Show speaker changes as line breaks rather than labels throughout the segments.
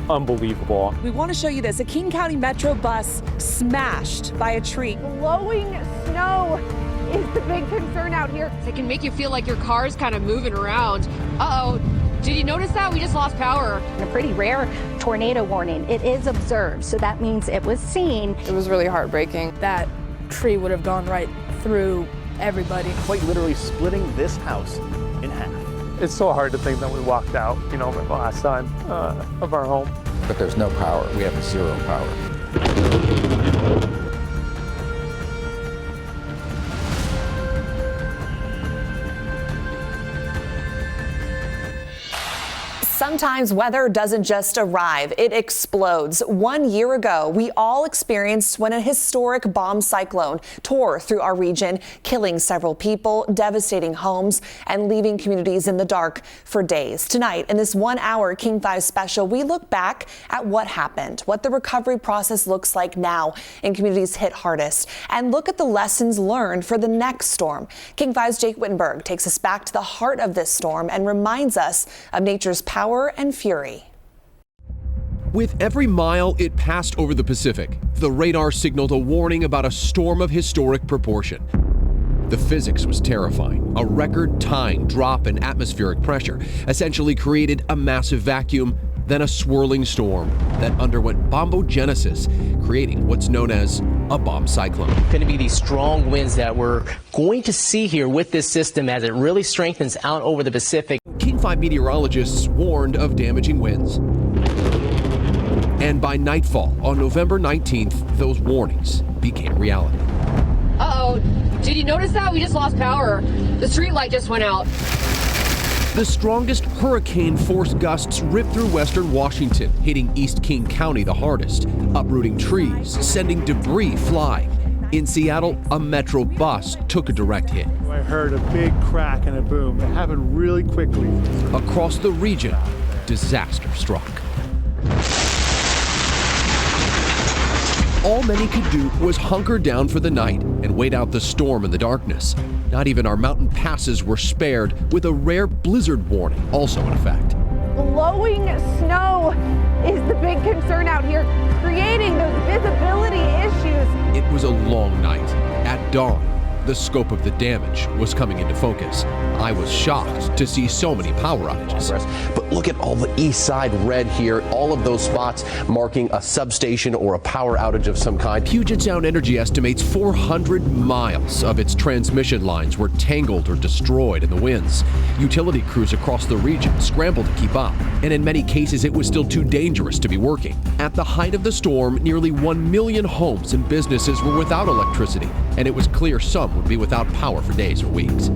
unbelievable.
We want to show you this. A King County Metro bus smashed by a tree.
Blowing snow is the big concern out here.
It can make you feel like your car's kind of moving around. Uh-oh. Did you notice that? We just lost power.
A pretty rare tornado warning. It is observed, so that means it was seen.
It was really heartbreaking.
That tree would have gone right through everybody.
Quite literally splitting this house in half.
It's so hard to think that we walked out, the last time of our home.
But there's no power. We have zero power.
Sometimes weather doesn't just arrive, it explodes. 1 year ago, we all experienced when a historic bomb cyclone tore through our region, killing several people, devastating homes, and leaving communities in the dark for days. Tonight, in this 1 hour King 5 special, we look back at what happened, what the recovery process looks like now in communities hit hardest, and look at the lessons learned for the next storm. King 5's Jake Wittenberg takes us back to the heart of this storm and reminds us of nature's power and fury.
With every mile it passed over the Pacific, the radar signaled a warning about a storm of historic proportion. The physics was terrifying. A record-tying drop in atmospheric pressure essentially created a massive vacuum, then a swirling storm that underwent bombogenesis, creating what's known as a bomb cyclone.
Going to be these strong winds that we're going to see here with this system as it really strengthens out over the Pacific.
King 5 meteorologists warned of damaging winds. And by nightfall on November 19th, those warnings became reality.
Uh-oh. Did you notice that? We just lost power. The street light just went out.
The strongest hurricane-force gusts ripped through western Washington, hitting East King County the hardest, uprooting trees, sending debris flying. In Seattle, a Metro bus took a direct hit.
I heard a big crack and a boom. It happened really quickly.
Across the region, disaster struck. All many could do was hunker down for the night and wait out the storm in the darkness. Not even our mountain passes were spared, with a rare blizzard warning also in effect.
Blowing snow is the big concern out here, creating those visibility issues.
It was a long night. At dawn, the scope of the damage was coming into focus. I was shocked to see so many power outages.
But look at all the east side red here, all of those spots marking a substation or a power outage of some kind.
Puget Sound Energy estimates 400 miles of its transmission lines were tangled or destroyed in the winds. Utility crews across the region scrambled to keep up, and in many cases it was still too dangerous to be working. At the height of the storm, nearly 1 million homes and businesses were without electricity, and it was clear some would be without power for days or weeks.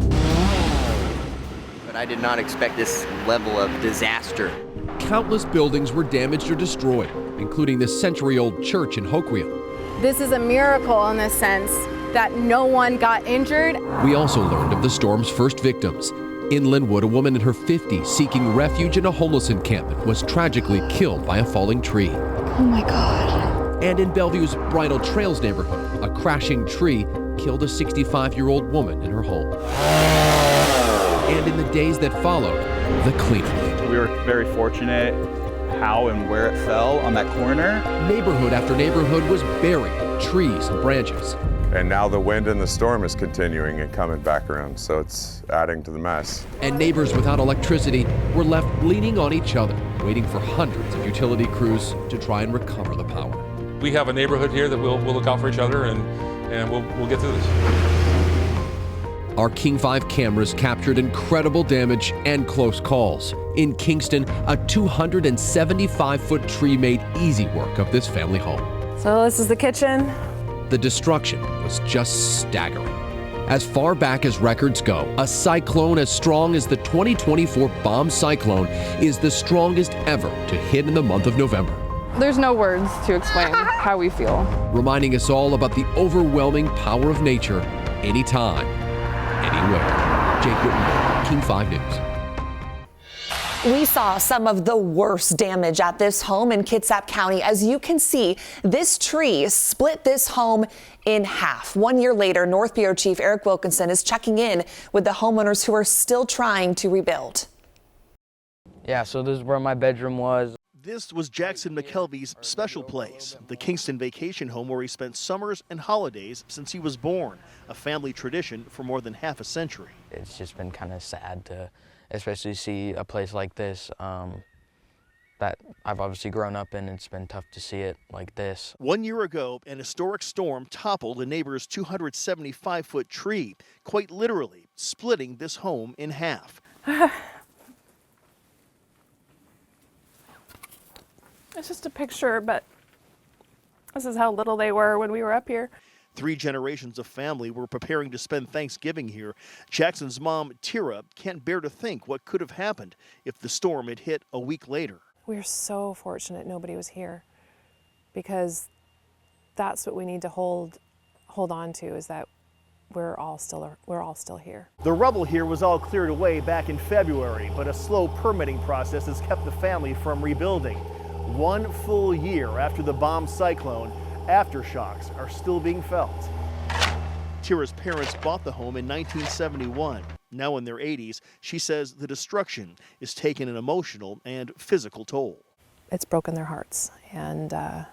But I did not expect this level of disaster.
Countless buildings were damaged or destroyed, including this century-old church in Hoquiam.
This is a miracle in the sense that no one got injured.
We also learned of the storm's first victims. In Linwood, a woman in her 50s seeking refuge in a homeless encampment was tragically killed by a falling tree.
Oh my God.
And in Bellevue's Bridal Trails neighborhood, a crashing tree killed a 65-year-old woman in her home. And in the days that followed, the cleanup.
We were very fortunate how and where it fell on that corner.
Neighborhood after neighborhood was buried in trees and branches.
And now the wind and the storm is continuing and coming back around, so it's adding to the mess.
And neighbors without electricity were left leaning on each other, waiting for hundreds of utility crews to try and recover the power.
We have a neighborhood here that we'll look out for each other, and we'll get through this.
Our King 5 cameras captured incredible damage and close calls. In Kingston, a 275-foot tree made easy work of this family home.
So this is the kitchen.
The destruction was just staggering. As far back as records go, a cyclone as strong as the 2024 bomb cyclone is the strongest ever to hit in the month of November.
There's no words to explain how we feel.
Reminding us all about the overwhelming power of nature anytime, anywhere. Jake Wittenberg, King 5 News.
We saw some of the worst damage at this home in Kitsap County. As you can see, this tree split this home in half. 1 year later, North Bureau Chief Eric Wilkinson is checking in with the homeowners who are still trying to rebuild.
Yeah, so this is where my bedroom was.
This was Jackson McKelvey's special place, the Kingston vacation home where he spent summers and holidays since he was born, a family tradition for more than half a century.
It's just been kind of sad to especially see a place like this that I've obviously grown up in. It's been tough to see it like this.
1 year ago, an historic storm toppled a neighbor's 275-foot tree, quite literally splitting this home in half.
It's just a picture, but this is how little they were when we were up here.
3 generations of family were preparing to spend Thanksgiving here. Jackson's mom, Tira, can't bear to think what could have happened if the storm had hit a week later.
We're so fortunate nobody was here, because that's what we need to hold on to, is that we're all still here.
The rubble here was all cleared away back in February, but a slow permitting process has kept the family from rebuilding. 1 full year after the bomb cyclone, aftershocks are still being felt. Tira's parents bought the home in 1971. Now in their 80s, she says the destruction is taking an emotional and physical toll.
It's broken their hearts, and yeah,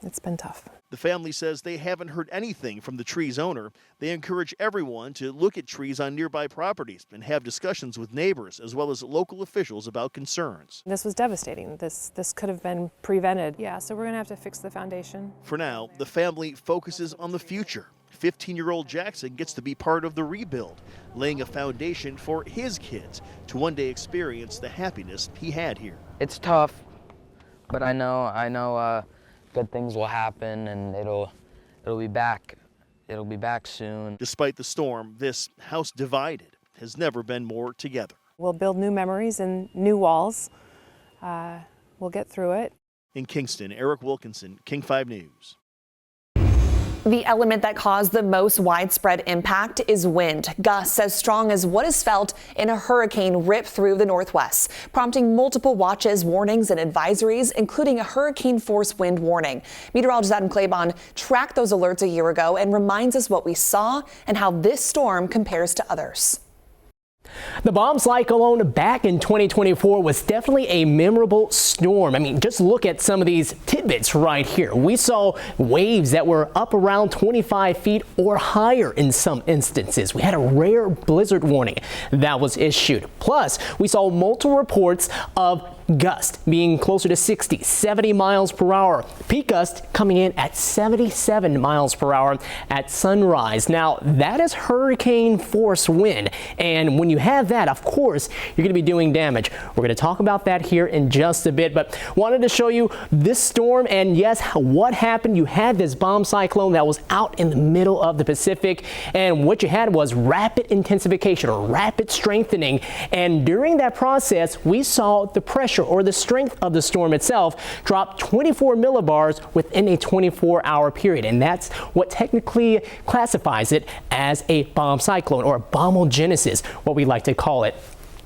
it's been tough.
The family says they haven't heard anything from the tree's owner. They encourage everyone to look at trees on nearby properties and have discussions with neighbors as well as local officials about concerns.
This was devastating. This could have been prevented. Yeah, so we're gonna have to fix the foundation.
For now, the family focuses on the future. 15-year-old Jackson gets to be part of the rebuild, laying a foundation for his kids to one day experience the happiness he had here.
It's tough, but I know good things will happen, and it'll be back. It'll be back soon.
Despite the storm, this house divided has never been more together.
We'll build new memories and new walls. We'll get through it.
In Kingston, Eric Wilkinson, King 5 News.
The element that caused the most widespread impact is wind. Gusts as strong as what is felt in a hurricane rip through the Northwest, prompting multiple watches, warnings, and advisories, including a hurricane-force wind warning. Meteorologist Adam Claiborne tracked those alerts a year ago and reminds us what we saw and how this storm compares to others.
The bomb cyclone back in 2024 was definitely a memorable storm. I mean, just look at some of these tidbits right here. We saw waves that were up around 25 feet or higher in some instances. We had a rare blizzard warning that was issued. Plus, we saw multiple reports of gusts being closer to 60, 70 miles per hour. Peak gust coming in at 77 miles per hour at sunrise. Now, that is hurricane force wind. And when you have that, of course, you're going to be doing damage. We're going to talk about that here in just a bit, but wanted to show you this storm and yes, what happened. You had this bomb cyclone that was out in the middle of the Pacific, and what you had was rapid intensification or rapid strengthening. And during that process, we saw the pressure or the strength of the storm itself drop 24 millibars within a 24-hour period. And that's what technically classifies it as a bomb cyclone or bombogenesis, what we like to call it.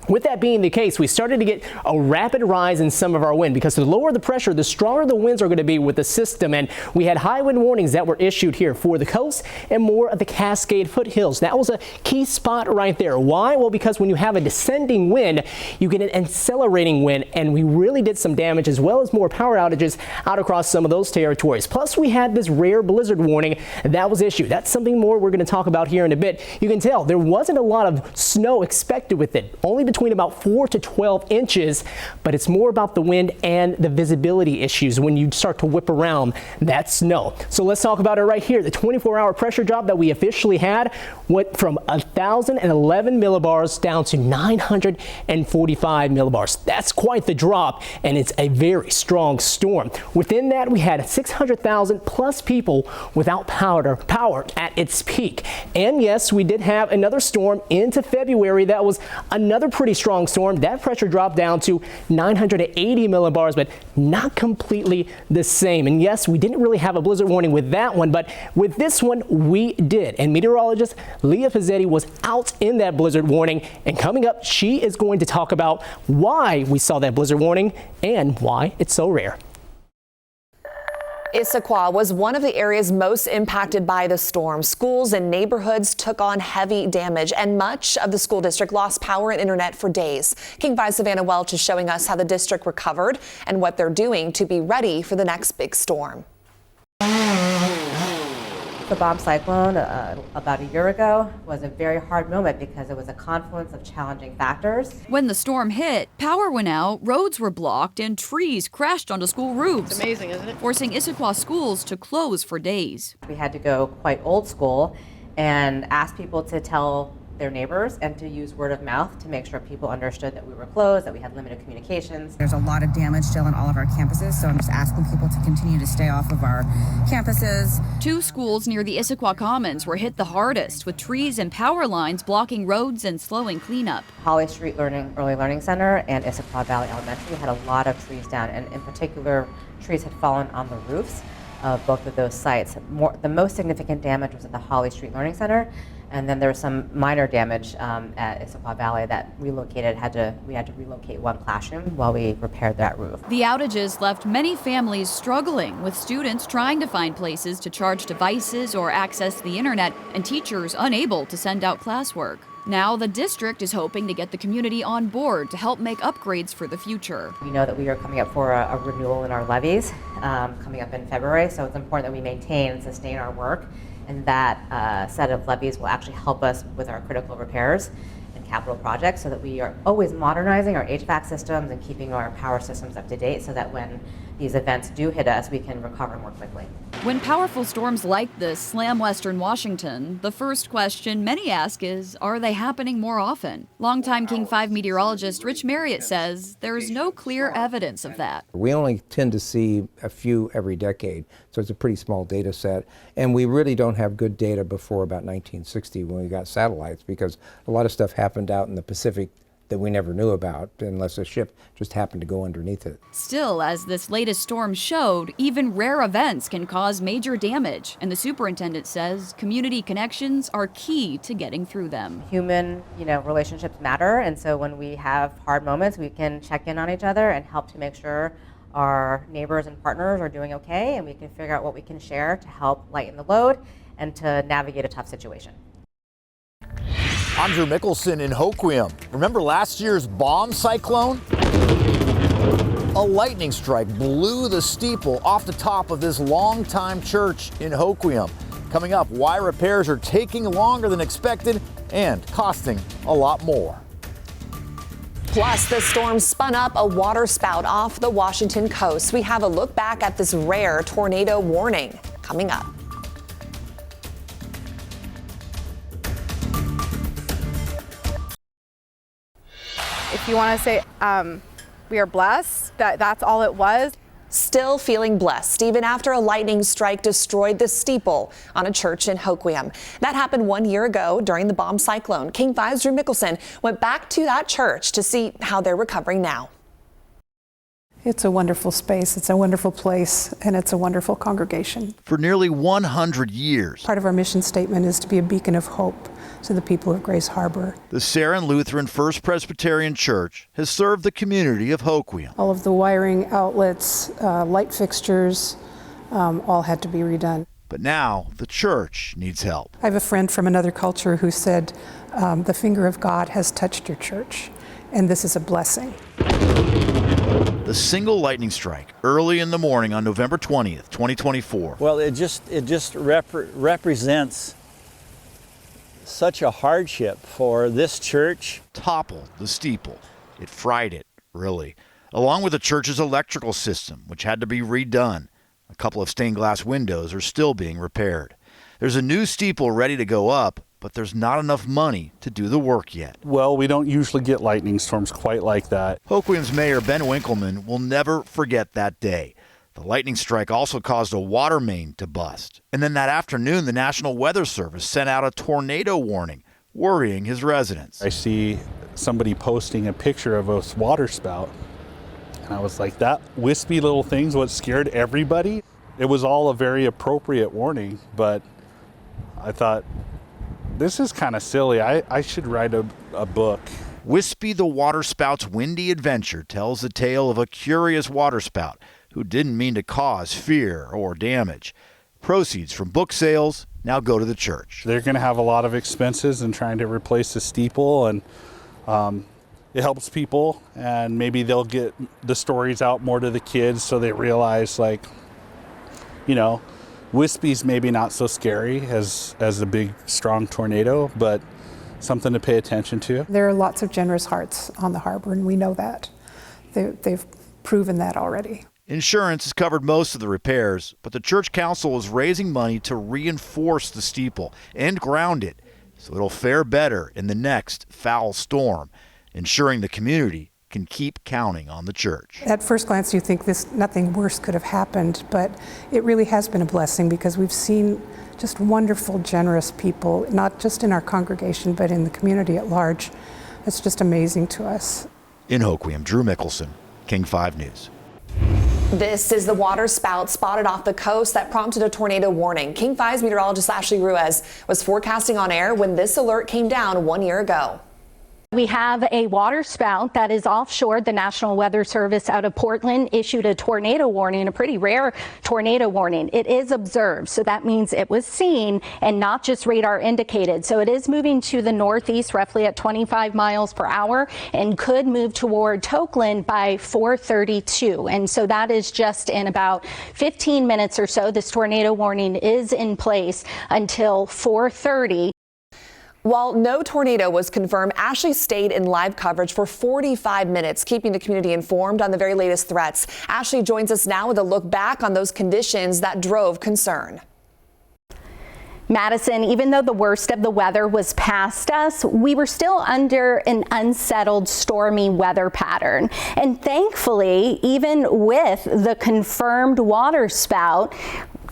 With that being the case, we started to get a rapid rise in some of our wind because the lower the pressure, the stronger the winds are going to be with the system. And we had high wind warnings that were issued here for the coast and more of the Cascade foothills. That was a key spot right there. Why? Well, because when you have a descending wind, you get an accelerating wind, and we really did some damage as well as more power outages out across some of those territories. Plus, we had this rare blizzard warning that was issued. That's something more we're going to talk about here in a bit. You can tell there wasn't a lot of snow expected with it, only between about 4 to 12 inches, but it's more about the wind and the visibility issues when you start to whip around that snow. So let's talk about it right here. The 24-hour pressure drop that we officially had went from 1,011 millibars down to 945 millibars. That's quite the drop, and it's a very strong storm. Within that, we had 600,000 plus people without power at its peak. And yes, we did have another storm into February that was another pretty strong storm. That pressure dropped down to 980 millibars, but not completely the same. And yes, we didn't really have a blizzard warning with that one, but with this one, we did. And meteorologist Leah Pizzetti was out in that blizzard warning. And coming up, she is going to talk about why we saw that blizzard warning and why it's so rare.
Issaquah was one of the areas most impacted by the storm. Schools and neighborhoods took on heavy damage, and much of the school district lost power and internet for days. King 5's Savannah Welch is showing us how the district recovered and what they're doing to be ready for the next big storm.
The bomb cyclone about a year ago was a very hard moment because it was a confluence of challenging factors.
When the storm hit, power went out, roads were blocked, and trees crashed onto school roofs.
It's amazing, isn't it?
Forcing Issaquah schools to close for days.
We had to go quite old school and ask people to tell their neighbors and to use word of mouth to make sure people understood that we were closed, that we had limited communications.
There's a lot of damage still on all of our campuses, so I'm just asking people to continue to stay off of our campuses.
2 schools near the Issaquah Commons were hit the hardest, with trees and power lines blocking roads and slowing cleanup.
Holly Street Early Learning Center and Issaquah Valley Elementary had a lot of trees down, and in particular, trees had fallen on the roofs of both of those sites. The most significant damage was at the Holly Street Learning Center, and then there was some minor damage at Issaquah Valley that we had to relocate one classroom while we repaired that roof.
The outages left many families struggling, with students trying to find places to charge devices or access the internet, and teachers unable to send out classwork. Now the district is hoping to get the community on board to help make upgrades for the future.
We know that we are coming up for a renewal in our levies coming up in February, so it's important that we maintain and sustain our work, and that set of levies will actually help us with our critical repairs and capital projects, so that we are always modernizing our HVAC systems and keeping our power systems up to date, so that when these events do hit us, we can recover more quickly.
When powerful storms like this slam Western Washington, the first question many ask is, are they happening more often? Longtime King 5 meteorologist Rich Marriott says there's no clear evidence of that.
We only tend to see a few every decade, so it's a pretty small data set. And we really don't have good data before about 1960 when we got satellites, because a lot of stuff happened out in the Pacific that we never knew about unless a ship just happened to go underneath it.
Still, as this latest storm showed, even rare events can cause major damage, and the superintendent says community connections are key to getting through them.
Human, relationships matter, and so when we have hard moments, we can check in on each other and help to make sure our neighbors and partners are doing okay, and we can figure out what we can share to help lighten the load and to navigate a tough situation.
I'm Drew Mickelson in Hoquiam. Remember last year's bomb cyclone? A lightning strike blew the steeple off the top of this longtime church in Hoquiam. Coming up, why repairs are taking longer than expected and costing a lot more.
Plus, the storm spun up a water spout off the Washington coast. We have a look back at this rare tornado warning coming up.
If you want to say we are blessed, that's all it was.
Still feeling blessed, even after a lightning strike destroyed the steeple on a church in Hoquiam. That happened 1 year ago during the bomb cyclone. King 5's Drew Mickelson went back to that church to see how they're recovering now.
It's a wonderful space, it's a wonderful place, and it's a wonderful congregation.
For nearly 100 years.
Part of our mission statement is to be a beacon of hope to the people of Grace Harbor.
The Sarin Lutheran First Presbyterian Church has served the community of Hoquiam.
All of the wiring outlets, light fixtures, all had to be redone.
But now the church needs help.
I have a friend from another culture who said, the finger of God has touched your church, and this is a blessing.
The single lightning strike early in the morning on November 20th, 2024.
Well, it just represents such a hardship for this church.
Toppled the steeple. It fried it, really, along with the church's electrical system, which had to be redone. A couple of stained glass windows are still being repaired. There's a new steeple ready to go up, but there's not enough money to do the work yet.
Well, we don't usually get lightning storms quite like that.
Hoquiam's Mayor Ben Winkleman will never forget that day. The lightning strike also caused a water main to bust. And then that afternoon, the National Weather Service sent out a tornado warning, worrying his residents.
I see somebody posting a picture of a water spout, and I was like, that wispy little thing's what scared everybody. It was all a very appropriate warning, but I thought, this is kind of silly. I should write a book.
Wispy the Waterspout's Windy Adventure tells the tale of a curious waterspout who didn't mean to cause fear or damage. Proceeds from book sales now go to the church.
They're going to have a lot of expenses in trying to replace the steeple, and it helps people, and maybe they'll get the stories out more to the kids so they realize, like, you know, wispy's maybe not so scary as a big, strong tornado, but something to pay attention to.
There are lots of generous hearts on the harbor, and we know that. They've proven that already.
Insurance has covered most of the repairs, but the church council is raising money to reinforce the steeple and ground it so it'll fare better in the next foul storm, ensuring the community can keep counting on the church.
At first glance, you think nothing worse could have happened, but it really has been a blessing because we've seen just wonderful, generous people, not just in our congregation, but in the community at large. It's just amazing to us.
In Hoquiam, Drew Mickelson, King 5 News.
This is the water spout spotted off the coast that prompted a tornado warning. King 5's meteorologist Ashley Ruiz was forecasting on air when this alert came down 1 year ago.
We have a water spout that is offshore. The National Weather Service out of Portland issued a tornado warning, a pretty rare tornado warning. It is observed, so that means it was seen and not just radar indicated. So it is moving to the northeast roughly at 25 miles per hour and could move toward Tokeland by 4:32. And so that is just in about 15 minutes or so. This tornado warning is in place until 4:30.
While no tornado was confirmed, Ashley stayed in live coverage for 45 minutes, keeping the community informed on the very latest threats. Ashley joins us now with a look back on those conditions that drove concern.
Madison, even though the worst of the weather was past us, we were still under an unsettled stormy weather pattern. And thankfully, even with the confirmed water spout,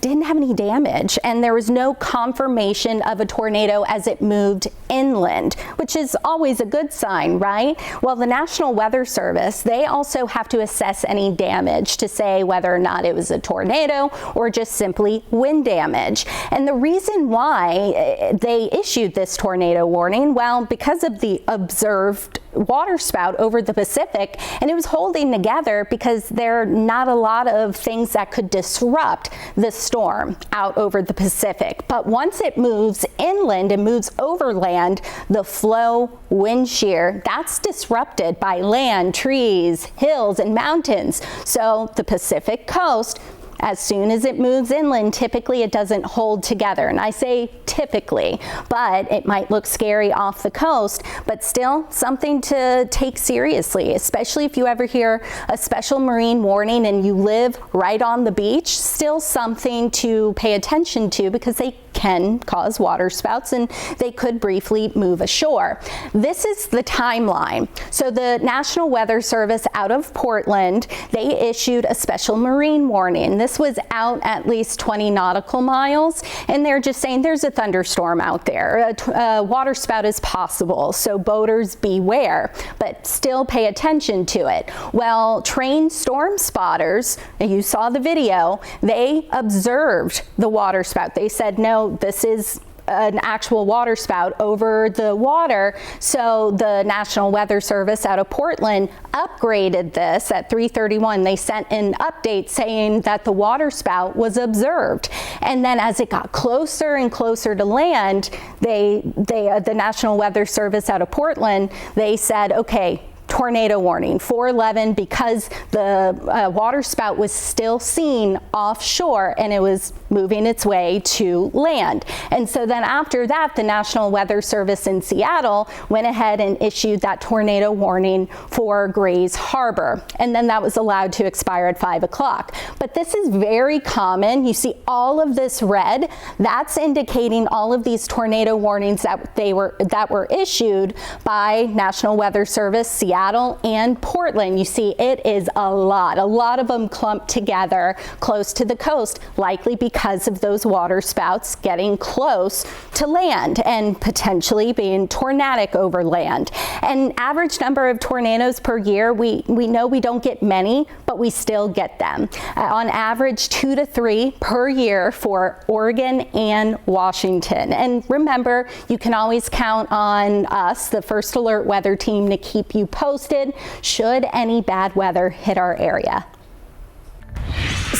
didn't have any damage, and there was no confirmation of a tornado as it moved inland, which is always a good sign, right? Well, the National Weather Service, they also have to assess any damage to say whether or not it was a tornado or just simply wind damage. And the reason why they issued this tornado warning, well, because of the observed water spout over the Pacific, and it was holding together because there are not a lot of things that could disrupt the storm out over the Pacific. But once it moves inland and moves overland, the flow, wind shear, that's disrupted by land, trees, hills, and mountains. So the Pacific coast, as soon as it moves inland, typically it doesn't hold together. And I say typically, but it might look scary off the coast, but still something to take seriously, especially if you ever hear a special marine warning and you live right on the beach. Still something to pay attention to because they can cause water spouts and they could briefly move ashore. This is the timeline. So the National Weather Service out of Portland, they issued a special marine warning. This was out at least 20 nautical miles, and they're just saying there's a thunderstorm out there. A water spout is possible, so boaters beware, but still pay attention to it. Well, trained storm spotters, you saw the video, they observed the water spout. They said, no, this is an actual water spout over the water. So the National Weather Service out of Portland upgraded this at 3:31. They sent an update saying that the water spout was observed. And then as it got closer and closer to land, the National Weather Service out of Portland, they said, okay, tornado warning, 4:11, because the water spout was still seen offshore and it was moving its way to land. And so then after that, the National Weather Service in Seattle went ahead and issued that tornado warning for Grays Harbor. And then that was allowed to expire at 5 o'clock. But this is very common. You see all of this red, that's indicating all of these tornado warnings that were issued by National Weather Service, Seattle and Portland. You see it is a lot of them clumped together close to the coast, likely because of those water spouts getting close to land and potentially being tornadic over land. And average number of tornadoes per year, we know we don't get many, but we still get them. On average, 2 to 3 per year for Oregon and Washington. And remember, you can always count on us, the First Alert Weather Team, to keep you posted should any bad weather hit our area.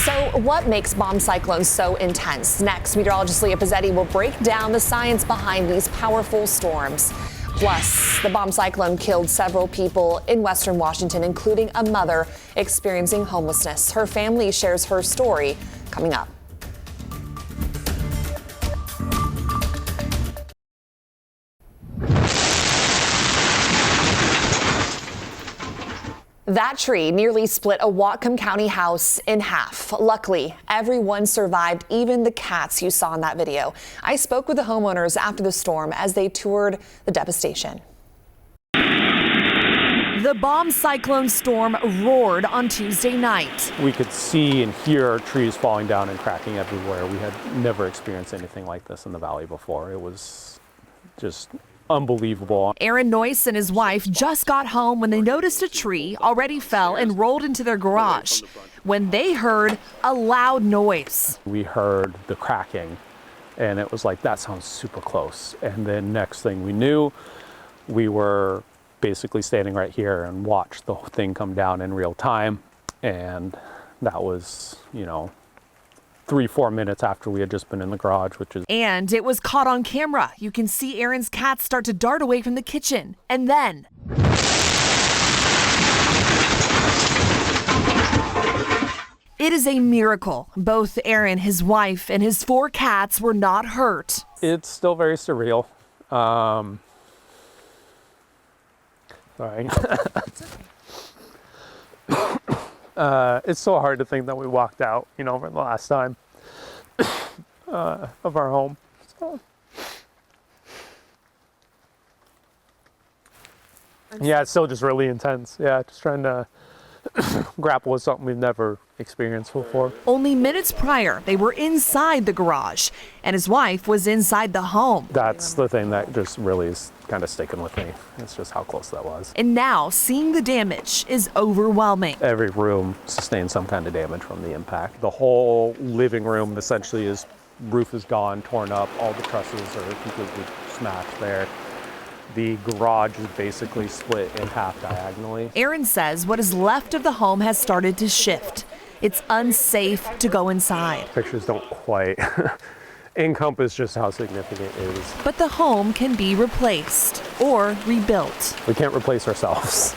So what makes bomb cyclones so intense? Next, meteorologist Leah Pizzetti will break down the science behind these powerful storms. Plus, the bomb cyclone killed several people in western Washington, including a mother experiencing homelessness. Her family shares her story coming up. That tree nearly split a Whatcom County house in half. Luckily, everyone survived, even the cats you saw in that video. I spoke with the homeowners after the storm as they toured the devastation.
The bomb cyclone storm roared on Tuesday night.
We could see and hear trees falling down and cracking everywhere. We had never experienced anything like this in the valley before. It was just unbelievable.
Aaron Noyce and his wife just got home when they noticed a tree already fell and rolled into their garage when they heard a loud noise.
We heard the cracking and it was like, that sounds super close. And then next thing we knew, we were basically standing right here and watched the thing come down in real time. And that was, 3-4 minutes after we had just been in the garage, which is.
And it was caught on camera. You can see Aaron's cats start to dart away from the kitchen. And then. It is a miracle. Both Aaron, his wife, and his 4 cats were not hurt.
It's still very surreal. Sorry. It's so hard to think that we walked out, for the last time of our home. So. Yeah, it's still just really intense. Yeah, just trying to grapple with something we've never experienced before.
Only minutes prior, they were inside the garage, and his wife was inside the home.
That's the thing that just really is kind of sticking with me. It's just how close that was.
And now seeing the damage is overwhelming.
Every room sustained some kind of damage from the impact. The whole living room essentially roof is gone, torn up. All the trusses are completely smashed there. The garage is basically split in half diagonally.
Aaron says what is left of the home has started to shift. It's unsafe to go inside.
Pictures don't quite encompass just how significant it is.
But the home can be replaced or rebuilt.
We can't replace ourselves.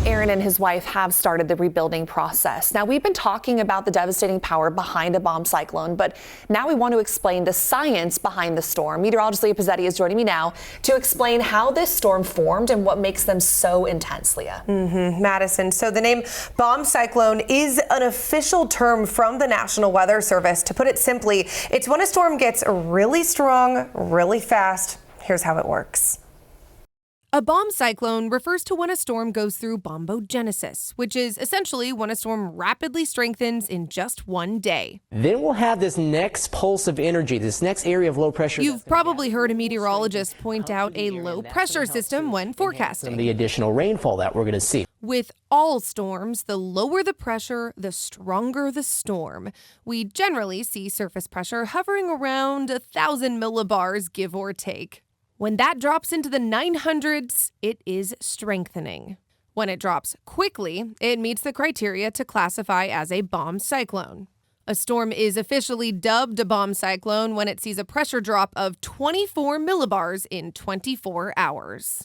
Aaron and his wife have started the rebuilding process. Now, we've been talking about the devastating power behind a bomb cyclone, but now we want to explain the science behind the storm. Meteorologist Leah Pizzetti is joining me now to explain how this storm formed and what makes them so intense, Leah.
Madison, so the name bomb cyclone is an official term from the National Weather Service. To put it simply, it's when a storm gets really strong, really fast. Here's how it works.
A bomb cyclone refers to when a storm goes through bombogenesis, which is essentially when a storm rapidly strengthens in just one day.
Then we'll have this next pulse of energy, this next area of low pressure.
You've probably heard a meteorologist point out a low pressure system when forecasting.
The additional rainfall that we're going to see.
With all storms, the lower the pressure, the stronger the storm. We generally see surface pressure hovering around 1,000 millibars, give or take. When that drops into the 900s, it is strengthening. When it drops quickly, it meets the criteria to classify as a bomb cyclone. A storm is officially dubbed a bomb cyclone when it sees a pressure drop of 24 millibars in 24 hours.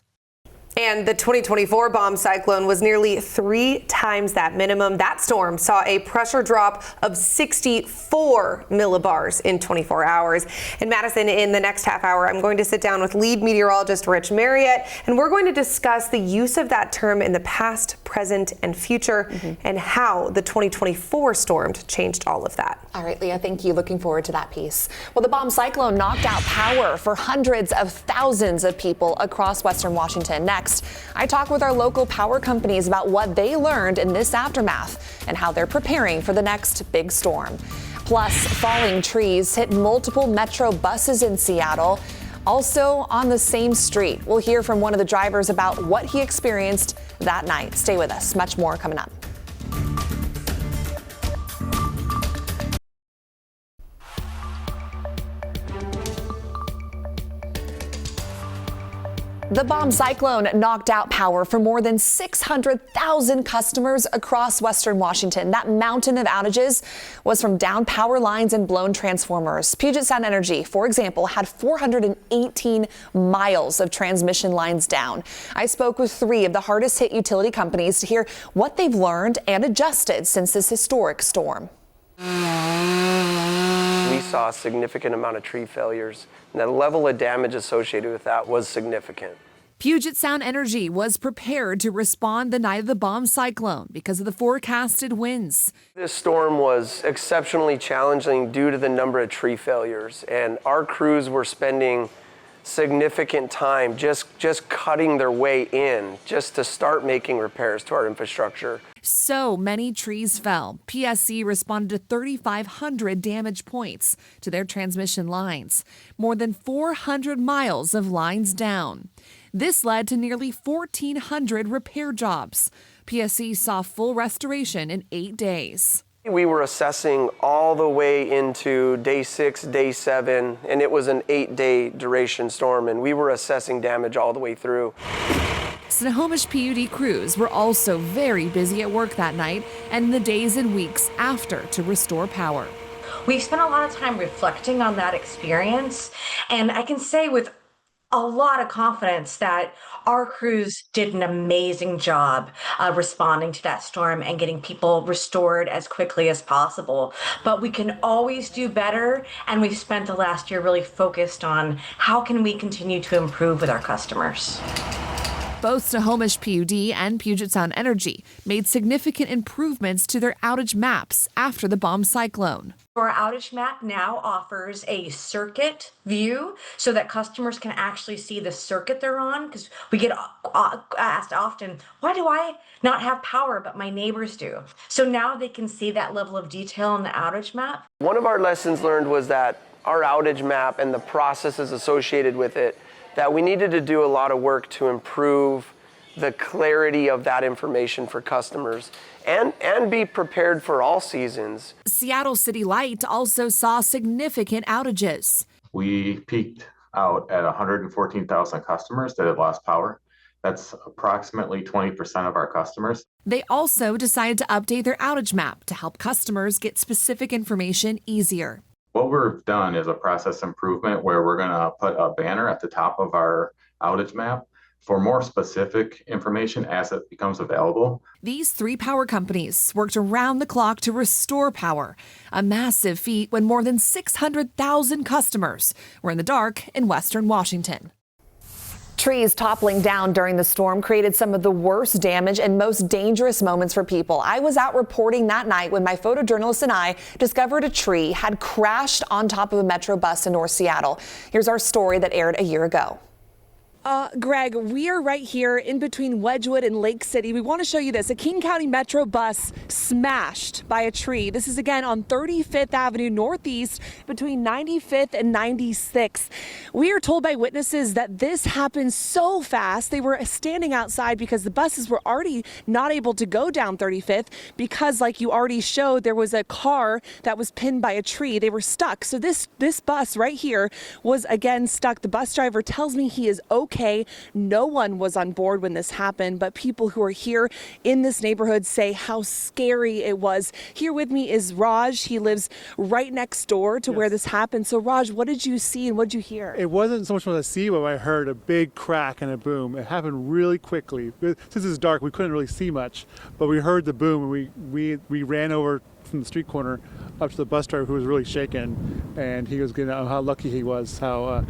And the 2024 bomb cyclone was nearly 3 times that minimum. That storm saw a pressure drop of 64 millibars in 24 hours. In Madison, in the next half hour, I'm going to sit down with lead meteorologist Rich Marriott, and we're going to discuss the use of that term in the past, present, and future, and how the 2024 storm changed all of that.
All right, Leah, thank you. Looking forward to that piece. Well, the bomb cyclone knocked out power for hundreds of thousands of people across western Washington. Next, I talk with our local power companies about what they learned in this aftermath and how they're preparing for the next big storm. Plus, falling trees hit multiple metro buses in Seattle, also on the same street. We'll hear from one of the drivers about what he experienced that night. Stay with us. Much more coming up. The bomb cyclone knocked out power for more than 600,000 customers across western Washington. That mountain of outages was from downed power lines and blown transformers. Puget Sound Energy, for example, had 418 miles of transmission lines down. I spoke with 3 of the hardest hit utility companies to hear what they've learned and adjusted since this historic storm.
We saw a significant amount of tree failures, and the level of damage associated with that was significant.
Puget Sound Energy was prepared to respond the night of the bomb cyclone because of the forecasted winds.
This storm was exceptionally challenging due to the number of tree failures, and our crews were spending significant time just cutting their way in just to start making repairs to our infrastructure.
So many trees fell. PSC responded to 3,500 damage points to their transmission lines, more than 400 miles of lines down. This led to nearly 1,400 repair jobs. PSC saw full restoration in 8 days.
We were assessing all the way into day 6, day 7, and it was an 8-day duration storm, and we were assessing damage all the way through.
Snohomish PUD crews were also very busy at work that night and in the days and weeks after to restore power.
We've spent a lot of time reflecting on that experience, and I can say with a lot of confidence that our crews did an amazing job responding to that storm and getting people restored as quickly as possible. But we can always do better, and we've spent the last year really focused on how can we continue to improve with our customers.
Both Snohomish PUD and Puget Sound Energy made significant improvements to their outage maps after the bomb cyclone.
Our outage map now offers a circuit view so that customers can actually see the circuit they're on, because we get asked often, why do I not have power but my neighbors do? So now they can see that level of detail on the outage map.
One of our lessons learned was that our outage map and the processes associated with it, that we needed to do a lot of work to improve the clarity of that information for customers and be prepared for all seasons.
Seattle City Light also saw significant outages.
We peaked out at 114,000 customers that had lost power. That's approximately 20% of our customers.
They also decided to update their outage map to help customers get specific information easier.
What we've done is a process improvement where we're going to put a banner at the top of our outage map for more specific information as it becomes available.
These 3 power companies worked around the clock to restore power, a massive feat when more than 600,000 customers were in the dark in western Washington.
Trees toppling down during the storm created some of the worst damage and most dangerous moments for people. I was out reporting that night when my photojournalist and I discovered a tree had crashed on top of a Metro bus in North Seattle. Here's our story that aired a year ago.
Greg, we are right here in between Wedgwood and Lake City. We want to show you this. A King County Metro bus smashed by a tree. This is again on 35th Avenue Northeast between 95th and 96th. We are told by witnesses that this happened so fast. They were standing outside because the buses were already not able to go down 35th because, like you already showed, there was a car that was pinned by a tree. They were stuck. So this bus right here was again stuck. The bus driver tells me he is okay. No one was on board when this happened, but people who are here in this neighborhood say how scary it was. Here with me is Raj. He lives right next door to where this happened. So Raj, what did you see and what did you hear?
It wasn't so much what I see, but I heard a big crack and a boom. It happened really quickly. Since it's dark, we couldn't really see much, but we heard the boom and we ran over from the street corner up to the bus driver, who was really shaken, and he was getting out how lucky he was, how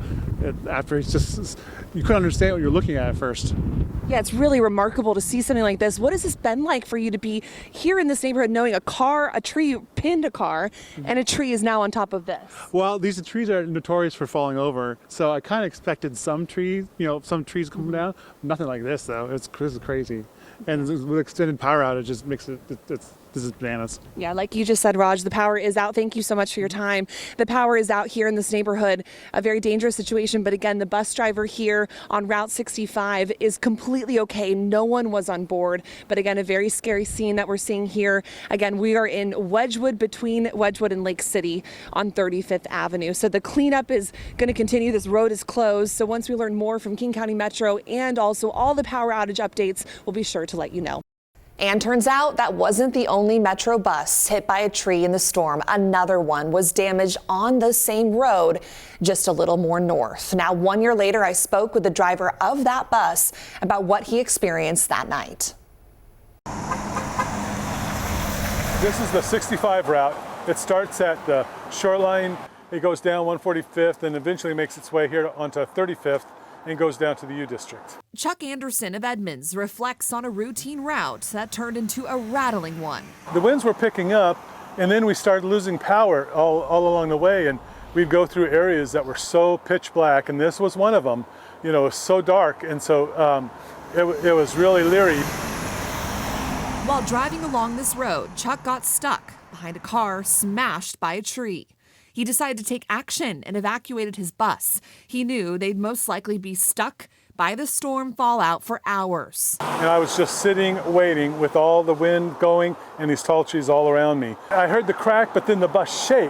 after he's just, you couldn't understand what you're looking at first.
Yeah, it's really remarkable to see something like this. What has this been like for you to be here in this neighborhood knowing a tree pinned a car and a tree is now on top of this?
Well, these trees are notorious for falling over, so I kind of expected some trees coming down. Nothing like this though. This is crazy. And with extended power outages makes it's this is bananas.
Yeah, like you just said, Raj, the power is out. Thank you so much for your time. The power is out here in this neighborhood. A very dangerous situation. But again, the bus driver here on Route 65 is completely okay. No one was on board. But again, a very scary scene that we're seeing here. Again, we are in Wedgwood, between Wedgwood and Lake City on 35th Avenue. So the cleanup is going to continue. This road is closed. So once we learn more from King County Metro and also all the power outage updates, we'll be sure to let you know.
And turns out that wasn't the only Metro bus hit by a tree in the storm. Another one was damaged on the same road, just a little more north. Now, 1 year later, I spoke with the driver of that bus about what he experienced that night.
This is the 65 route. It starts at the shoreline. It goes down 145th and eventually makes its way here onto 35th and goes down to the U District.
Chuck Anderson of Edmonds reflects on a routine route that turned into a rattling one.
The winds were picking up, and then we started losing power all along the way, and we'd go through areas that were so pitch black, and this was one of them. You know, it was so dark, and so it was really leery.
While driving along this road, Chuck got stuck behind a car smashed by a tree. He decided to take action and evacuated his bus. He knew they'd most likely be stuck by the storm fallout for hours.
And I was just sitting, waiting with all the wind going and these tall trees all around me. I heard the crack, but then the bus shake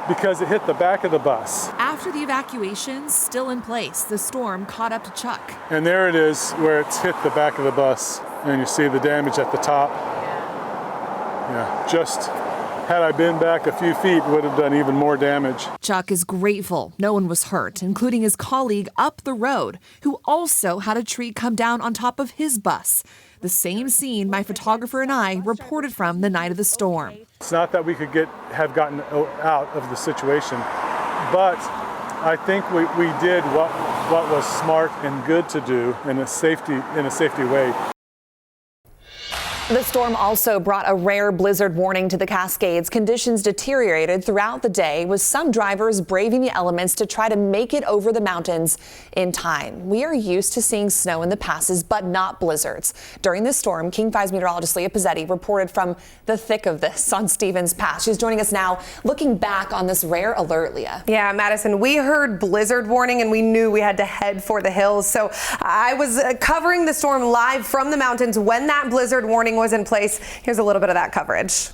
because it hit the back of the bus.
After the evacuation still in place, the storm caught up to Chuck.
And there it is where it's hit the back of the bus. And you see the damage at the top. Yeah, just had I been back a few feet, would have done even more damage.
Chuck is grateful no one was hurt, including his colleague up the road, who also had a tree come down on top of his bus. The same scene my photographer and I reported from the night of the storm.
It's not that we could have gotten out of the situation, but I think we did what was smart and good to do in a safety way.
The storm also brought a rare blizzard warning to the Cascades. Conditions deteriorated throughout the day, with some drivers braving the elements to try to make it over the mountains in time. We are used to seeing snow in the passes, but not blizzards. During this storm, King 5's meteorologist Leah Pizzetti reported from the thick of this on Stevens Pass. She's joining us now, looking back on this rare alert, Leah.
Yeah, Madison, we heard blizzard warning and we knew we had to head for the hills. So I was covering the storm live from the mountains when that blizzard warning was in place. Here's a little bit of that coverage.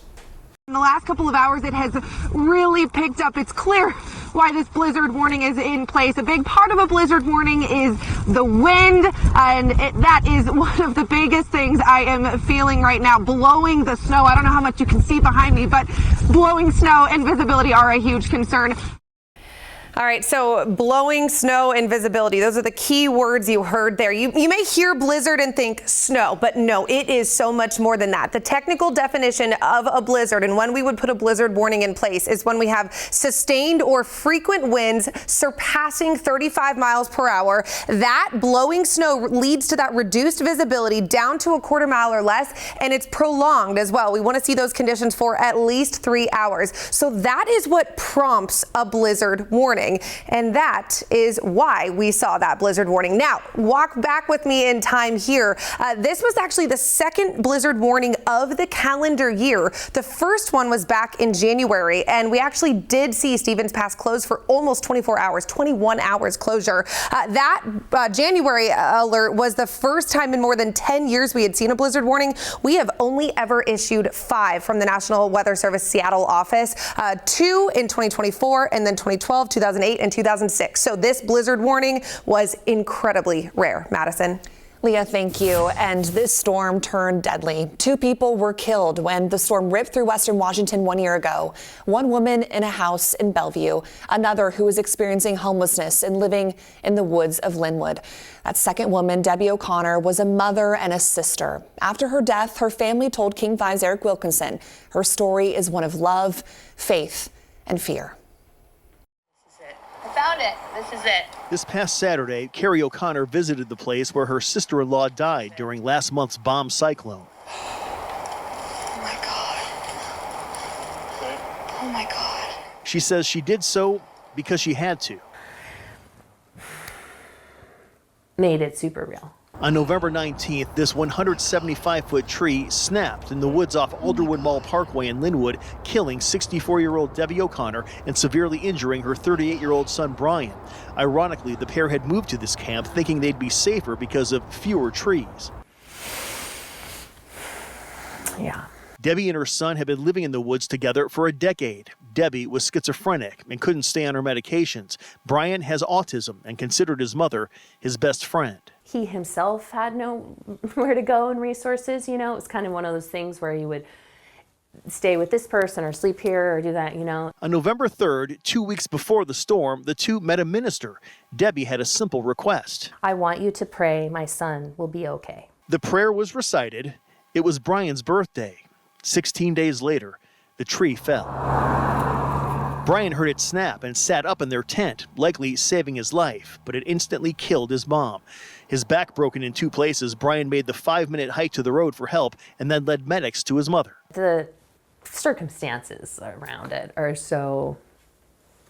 In the last couple of hours, it has really picked up. It's clear why this blizzard warning is in place. A big part of a blizzard warning is the wind, and that is one of the biggest things I am feeling right now. Blowing the snow. I don't know how much you can see behind me, but blowing snow and visibility are a huge concern.
All right, so blowing snow and visibility, those are the key words you heard there. You may hear blizzard and think snow, but no, it is so much more than that. The technical definition of a blizzard and when we would put a blizzard warning in place is when we have sustained or frequent winds surpassing 35 miles per hour. That blowing snow leads to that reduced visibility down to a quarter mile or less, and it's prolonged as well. We want to see those conditions for at least 3 hours. So that is what prompts a blizzard warning. And that is why we saw that blizzard warning. Now, walk back with me in time here. This was actually the second blizzard warning of the calendar year. The first one was back in January, and we actually did see Stevens Pass close for almost 24 hours, 21 hours closure. That January alert was the first time in more than 10 years we had seen a blizzard warning. We have only ever issued 5 from the National Weather Service Seattle office, 2 in 2024, and then 2012, 2008, and 2006. So this blizzard warning was incredibly rare. Madison.
Leah, thank you. And this storm turned deadly. 2 people were killed when the storm ripped through western Washington 1 year ago. One woman in a house in Bellevue, another who was experiencing homelessness and living in the woods of Linwood. That second woman, Debbie O'Connor, was a mother and a sister. After her death, her family told King 5's Eric Wilkinson her story is one of love, faith, and fear.
Found it. This is it. This past Saturday, Carrie O'Connor visited the place where her sister-in-law died during last month's bomb cyclone. Oh my God. Oh my God. She says she did so because she had to.
Made it super real.
On November 19th, this 175-foot tree snapped in the woods off Alderwood Mall Parkway in Linwood, killing 64-year-old Debbie O'Connor and severely injuring her 38-year-old son Brian. Ironically, the pair had moved to this camp thinking they'd be safer because of fewer trees.
Yeah.
Debbie and her son had been living in the woods together for a decade. Debbie was schizophrenic and couldn't stay on her medications. Brian has autism and considered his mother his best friend.
He himself had nowhere to go and resources, you know. It was kind of one of those things where he would stay with this person or sleep here or do that, you know.
On November 3rd, 2 weeks before the storm, the two met a minister. Debbie had a simple request.
I want you to pray my son will be okay.
The prayer was recited. It was Brian's birthday. 16 days later, the tree fell. Brian heard it snap and sat up in their tent, likely saving his life, but it instantly killed his mom. His back broken in 2 places, Brian made the 5-minute hike to the road for help and then led medics to his mother.
The circumstances around it are so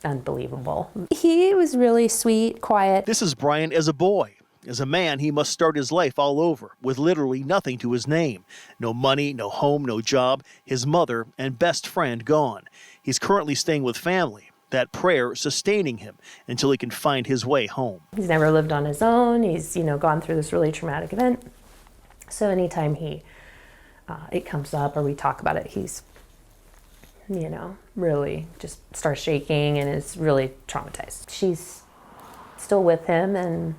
unbelievable. He was really sweet, quiet.
This is Brian as a boy. As a man, he must start his life all over with literally nothing to his name. No money, no home, no job, his mother and best friend gone. He's currently staying with family. That prayer sustaining him until he can find his way home.
He's never lived on his own. He's, gone through this really traumatic event. So anytime it comes up or we talk about it, he's, really just starts shaking and is really traumatized. She's still with him and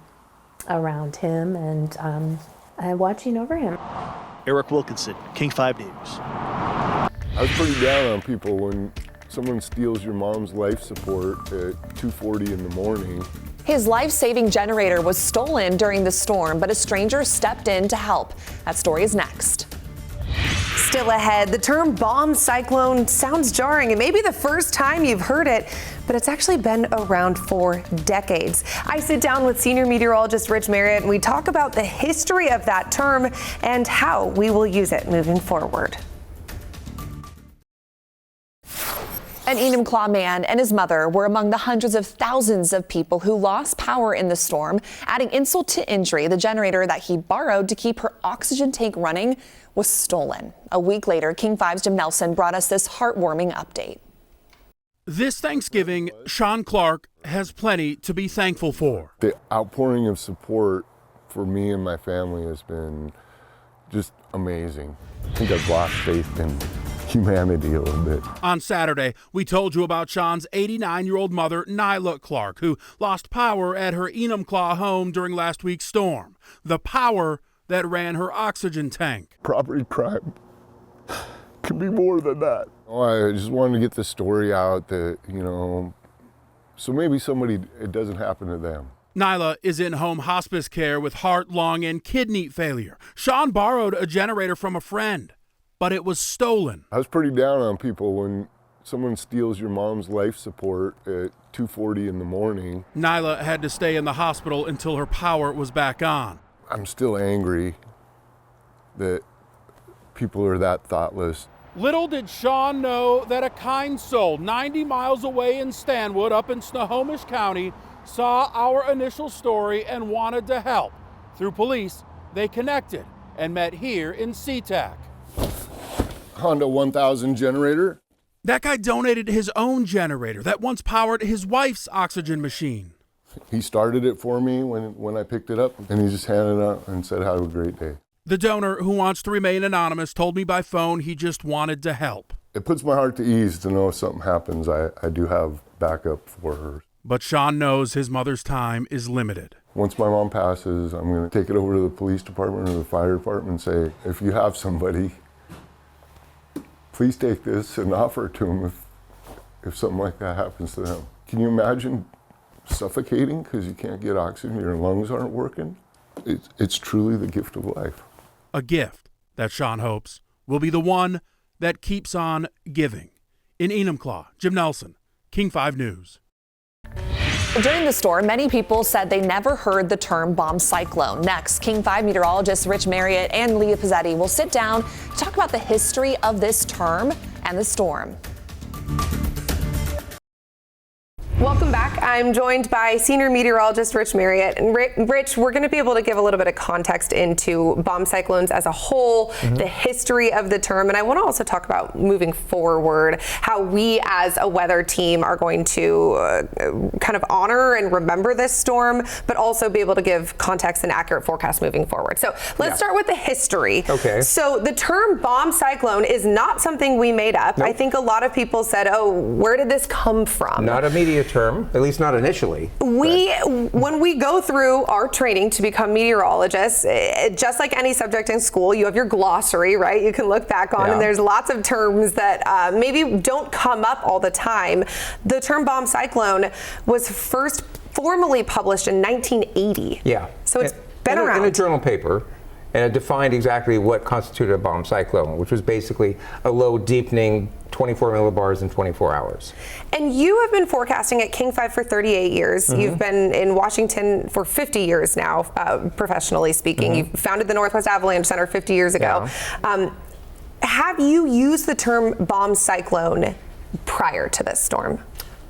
around him and watching over him.
Eric Wilkinson, King 5 News.
I was pretty down on people when someone steals your mom's life support at 2:40 in the morning.
His life-saving generator was stolen during the storm, but a stranger stepped in to help. That story is next.
Still ahead, the term bomb cyclone sounds jarring. It may be the first time you've heard it, but it's actually been around for decades. I sit down with senior meteorologist Rich Marriott, and we talk about the history of that term and how we will use it moving forward.
An Enumclaw man and his mother were among the hundreds of thousands of people who lost power in the storm. Adding insult to injury, the generator that he borrowed to keep her oxygen tank running was stolen. A week later, King 5's Jim Nelson brought us this heartwarming update.
This Thanksgiving, Sean Clark has plenty to be thankful for.
The outpouring of support for me and my family has been just amazing. I think I've lost faith in humanity a little bit.
On Saturday, we told you about Sean's 89-year-old mother, Nyla Clark, who lost power at her Enumclaw home during last week's storm. The power that ran her oxygen tank.
Property crime can be more than that. I just wanted to get the story out that, so maybe it doesn't happen to them.
Nyla is in home hospice care with heart, lung, and kidney failure. Sean borrowed a generator from a friend, but it was stolen.
I was pretty down on people when someone steals your mom's life support at 2:40 in the morning.
Nyla had to stay in the hospital until her power was back on.
I'm still angry that people are that thoughtless.
Little did Sean know that a kind soul 90 miles away in Stanwood up in Snohomish County saw our initial story and wanted to help. Through police, they connected and met here in SeaTac.
Honda 1000 generator.
That guy donated his own generator that once powered his wife's oxygen machine.
He started it for me when I picked it up, and he just handed it out and said, have a great day.
The donor, who wants to remain anonymous, told me by phone he just wanted to help.
It puts my heart to ease to know if something happens, I do have backup for her.
But Sean knows his mother's time is limited.
Once my mom passes, I'm going to take it over to the police department or the fire department and say, if you have somebody, please take this and offer it to them if something like that happens to them. Can you imagine suffocating because you can't get oxygen, your lungs aren't working? It's truly the gift of life.
A gift that Sean hopes will be the one that keeps on giving. In Enumclaw, Jim Nelson, King 5 News.
During the storm, many people said they never heard the term bomb cyclone. Next, King 5 meteorologists Rich Marriott and Leah Pizzetti will sit down to talk about the history of this term and the storm.
Welcome back. I'm joined by senior meteorologist Rich Marriott. And Rich, we're going to be able to give a little bit of context into bomb cyclones as a whole, the history of the term, and I want to also talk about moving forward, how we as a weather team are going to kind of honor and remember this storm, but also be able to give context and accurate forecast moving forward. So let's start with the history.
Okay.
So the term bomb cyclone is not something we made up.
Nope.
I think a lot of people said, oh, where did this come from?
Not a media term, at least not initially.
When we go through our training to become meteorologists, just like any subject in school, you have your glossary, right? You can look back on, and there's lots of terms that maybe don't come up all the time. The term bomb cyclone was first formally published in 1980.
Yeah.
So it's been around.
In a journal paper, and it defined exactly what constituted a bomb cyclone, which was basically a low deepening 24 millibars in 24 hours.
And you have been forecasting at King 5 for 38 years. You've been in Washington for 50 years now, professionally speaking. You founded the Northwest Avalanche Center 50 years ago. Have you used the term bomb cyclone prior to this storm?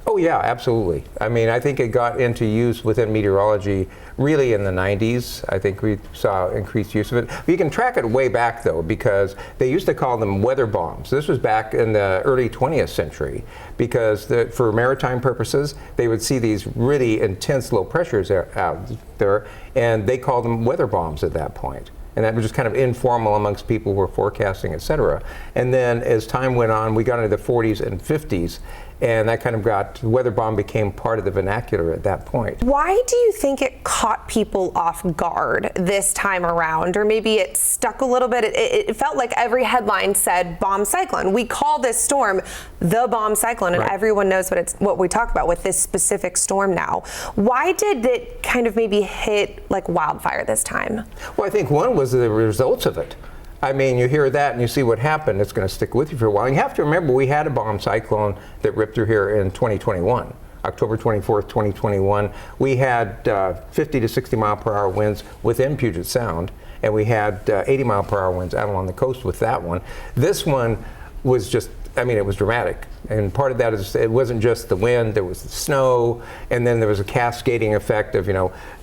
Oh yeah, absolutely. I mean, I think it got into use within meteorology really in the 90s. I think we saw increased use of it. You can track it way back though, because they used to call them weather bombs. This was back in the early 20th century, because for maritime purposes, they would see these really intense low pressures out there, and they called them weather bombs at that point. And that was just kind of informal amongst people who were forecasting, et cetera. And then as time went on, we got into the 40s and 50s, and that kind of weather bomb became part of the vernacular at that point.
Why do you think it caught people off guard this time around? Or maybe it stuck a little bit. It felt like every headline said bomb cyclone. We call this storm the bomb cyclone, and everyone knows what we talk about with this specific storm now. Why did it kind of maybe hit like wildfire this time?
Well, I think one was the results of it. I mean, you hear that and you see what happened, it's going to stick with you for a while. And you have to remember, we had a bomb cyclone that ripped through here in 2021, October 24th, 2021. We had 50 to 60 mile per hour winds within Puget Sound, and we had 80 mile per hour winds out along the coast with that one. This one was just, I mean, it was dramatic. And part of that is it wasn't just the wind, there was the snow, and then there was a cascading effect of,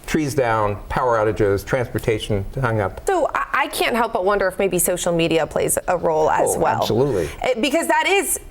trees down, power outages, transportation hung up.
So I can't help but wonder if maybe social media plays a role as well.
Absolutely.
Because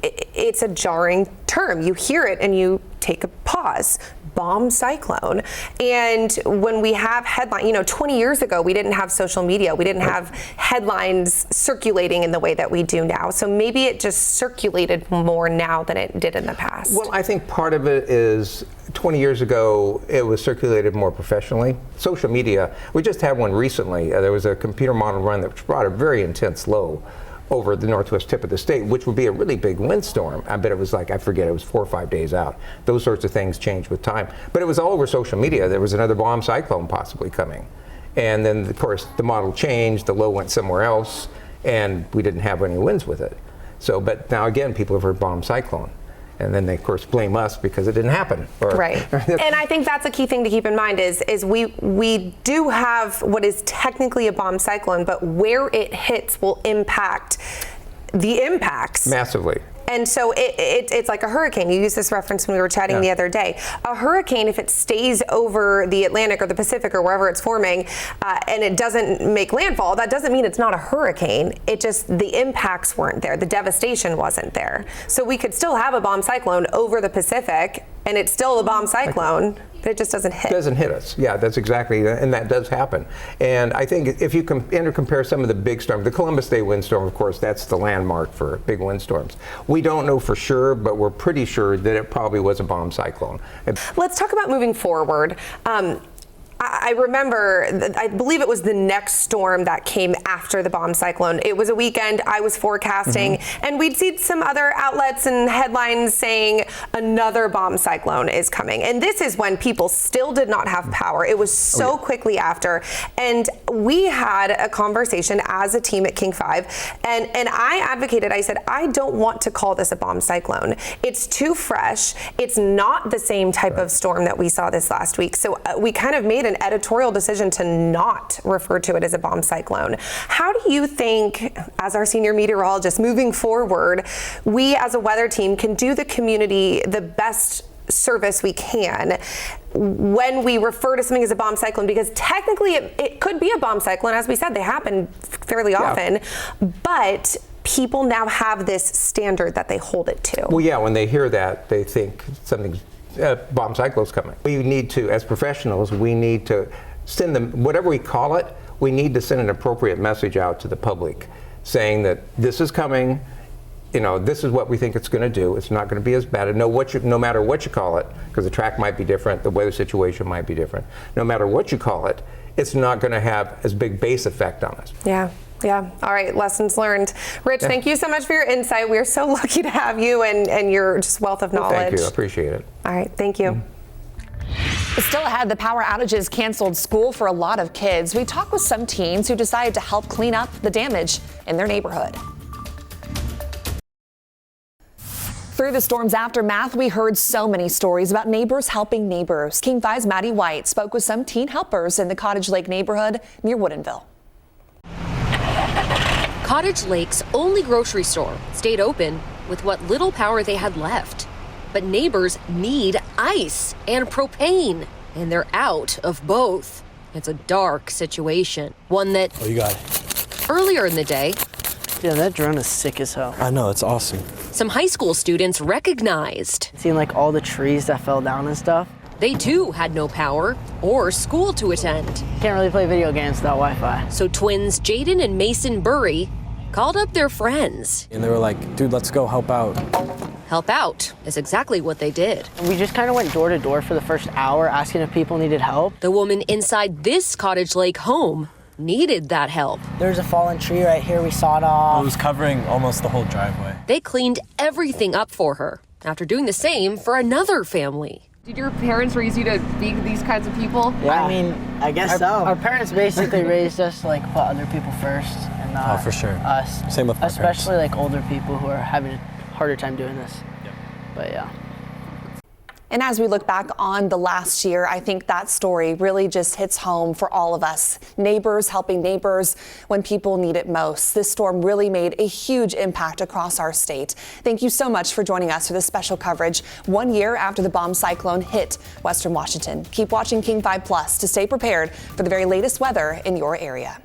it's a jarring term. You hear it and you take a pause. Bomb cyclone. And when we have headline, 20 years ago, we didn't have social media. We didn't have headlines circulating in the way that we do now. So maybe it just circulated more now than it did in the past.
Well, I think part of it is 20 years ago, it was circulated more professionally. Social media, we just had one recently. There was a computer model run that brought a very intense low over the northwest tip of the state, which would be a really big windstorm. I bet it was like, I forget, it was 4 or 5 days out. Those sorts of things change with time. But it was all over social media. There was another bomb cyclone possibly coming. And then, of course, the model changed, the low went somewhere else, and we didn't have any winds with it. So, but now again, people have heard bomb cyclone. And then they, of course, blame us because it didn't happen.
Right. And I think that's a key thing to keep in mind is we do have what is technically a bomb cyclone, but where it hits will impact the impacts.
Massively.
And so it's like a hurricane. You used this reference when we were chatting the other day. A hurricane, if it stays over the Atlantic or the Pacific or wherever it's forming, and it doesn't make landfall, that doesn't mean it's not a hurricane. It just, the impacts weren't there. The devastation wasn't there. So we could still have a bomb cyclone over the Pacific, and it's still a bomb cyclone, but it just doesn't hit.
It doesn't hit us. Yeah, that's exactly, and that does happen. And I think if you compare some of the big storms, the Columbus Day windstorm, of course, that's the landmark for big windstorms. We don't know for sure, but we're pretty sure that it probably was a bomb cyclone.
Let's talk about moving forward. I remember, I believe it was the next storm that came after the bomb cyclone. It was a weekend, I was forecasting, and we'd seen some other outlets and headlines saying another bomb cyclone is coming. And this is when people still did not have power. It was so quickly after. And we had a conversation as a team at King 5, and I advocated, I said, I don't want to call this a bomb cyclone. It's too fresh. It's not the same type of storm that we saw this last week. So we kind of made an editorial decision to not refer to it as a bomb cyclone. How do you think, as our senior meteorologist, moving forward, we as a weather team can do the community the best service we can when we refer to something as a bomb cyclone, because technically it could be a bomb cyclone. As we said, they happen fairly often, but people now have this standard that they hold it to.
Well, yeah, when they hear that, they think something's bomb cyclone's coming. We need to, as professionals, we need to send them, whatever we call it, we need to send an appropriate message out to the public saying that this is coming, you know, this is what we think it's going to do. It's not going to be as bad. And no matter what you call it, because the track might be different, the weather situation might be different, no matter what you call it, it's not going to have as big base effect on us.
Yeah. Yeah. All right. Lessons learned. Rich, thank you so much for your insight. We are so lucky to have you and your just wealth of knowledge.
Thank you. I appreciate it.
All right. Thank you.
Still ahead, the power outages canceled school for a lot of kids. We talked with some teens who decided to help clean up the damage in their neighborhood. Through the storm's aftermath, we heard so many stories about neighbors helping neighbors. King 5's Maddie White spoke with some teen helpers in the Cottage Lake neighborhood near Woodinville.
Cottage Lake's only grocery store stayed open with what little power they had left. But neighbors need ice and propane, and they're out of both. It's a dark situation, one that
Oh, you got it.
earlier in the day,
Yeah, that drone is sick as hell. I know, it's awesome.
some high school students recognized.
Seeing like all the trees that fell down and stuff.
They too had no power or school to attend.
Can't really play video games without Wi-Fi.
So twins Jaden and Mason Burry called up their friends.
And they were like, dude, let's go help out.
Help out is exactly what they did.
We just kind of went door to door for the first hour asking if people needed help.
The woman inside this Cottage Lake home needed that help.
There's a fallen tree right here. We sawed off. It was covering almost the whole driveway.
They cleaned everything up for her after doing the same for another family.
Did your parents raise you to be these kinds of people?
Yeah, I mean, I guess so. Our parents basically raised us to like put other people first and not
for sure.
us.
Same with my
especially like older people who are having a harder time doing this. Yep. But yeah.
And as we look back on the last year, I think that story really just hits home for all of us. Neighbors helping neighbors when people need it most. This storm really made a huge impact across our state. Thank you so much for joining us for this special coverage 1 year after the bomb cyclone hit Western Washington. Keep watching King 5 Plus to stay prepared for the very latest weather in your area.